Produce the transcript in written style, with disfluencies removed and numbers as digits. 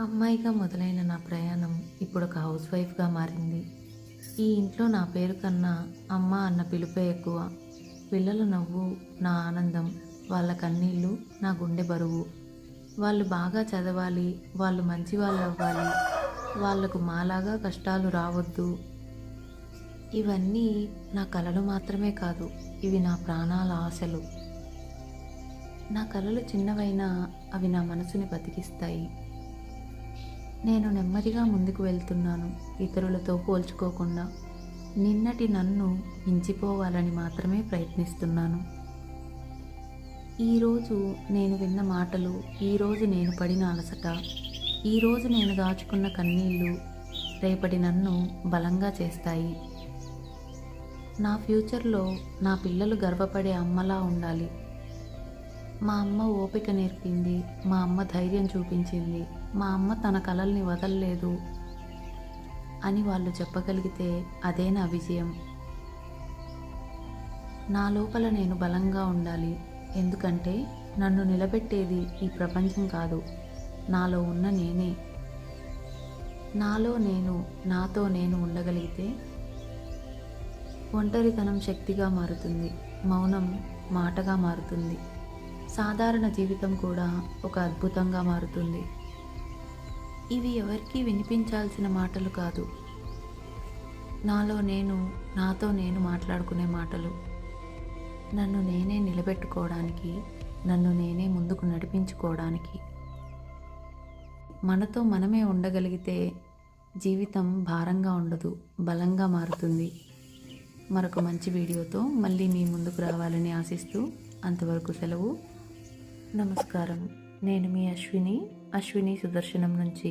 అమ్మాయిగా మొదలైన నా ప్రయాణం ఇప్పుడు ఒక హౌస్ వైఫ్గా మారింది. ఈ ఇంట్లో నా పేరు కన్నా అమ్మ అన్న పిలుపే ఎక్కువ. పిల్లల నవ్వు నా ఆనందం, వాళ్ళ కన్నీళ్ళు నా గుండె బరువు. వాళ్ళు బాగా చదవాలి, వాళ్ళు మంచి వాళ్ళు అవ్వాలి, వాళ్లకు మాలాగా కష్టాలు రావద్దు. ఇవన్నీ నా కలలు మాత్రమే కాదు, ఇవి నా ప్రాణాల ఆశలు. నా కలలు చిన్నవైనా అవి నా మనసుని బతికిస్తాయి. నేను నెమ్మదిగా ముందుకు వెళ్తున్నాను, ఇతరులతో పోల్చుకోకుండా. నిన్నటి నన్ను మించిపోవాలని మాత్రమే ప్రయత్నిస్తున్నాను. ఈరోజు నేను విన్న మాటలు, ఈరోజు నేను పడిన అలసట, ఈరోజు నేను దాచుకున్న కన్నీళ్ళు రేపటి నన్ను బలంగా చేస్తాయి. నా ఫ్యూచర్లో నా పిల్లలు గర్వపడే అమ్మలా ఉండాలి. మా అమ్మ ఓపిక నేర్పింది, మా అమ్మ ధైర్యం చూపించింది, మా అమ్మ తన కలల్ని వదలలేదు అని వాళ్ళు చెప్పగలిగితే అదే నా విజయం. నా లోపల నేను బలంగా ఉండాలి, ఎందుకంటే నన్ను నిలబెట్టేది ఈ ప్రపంచం కాదు, నాలో ఉన్న నేనే. నాలో నేను, నాతో నేను ఉండగలిగితే ఒంటరితనం శక్తిగా మారుతుంది, మౌనం మాటగా మారుతుంది, సాధారణ జీవితం కూడా ఒక అద్భుతంగా మారుతుంది. ఇవి ఎవరికీ వినిపించాల్సిన మాటలు కాదు, నాలో నేను, నాతో నేను మాట్లాడుకునే మాటలు. నన్ను నేనే నిలబెట్టుకోవడానికి, నన్ను నేనే ముందుకు నడిపించుకోవడానికి. మనతో మనమే ఉండగలిగితే జీవితం భారంగా ఉండదు, బలంగా మారుతుంది. మరొక మంచి వీడియోతో మళ్ళీ మీ ముందుకు రావాలని ఆశిస్తూ అంతవరకు సెలవు. నమస్కారం. నేను మీ అశ్విని సుదర్శనం నుంచి.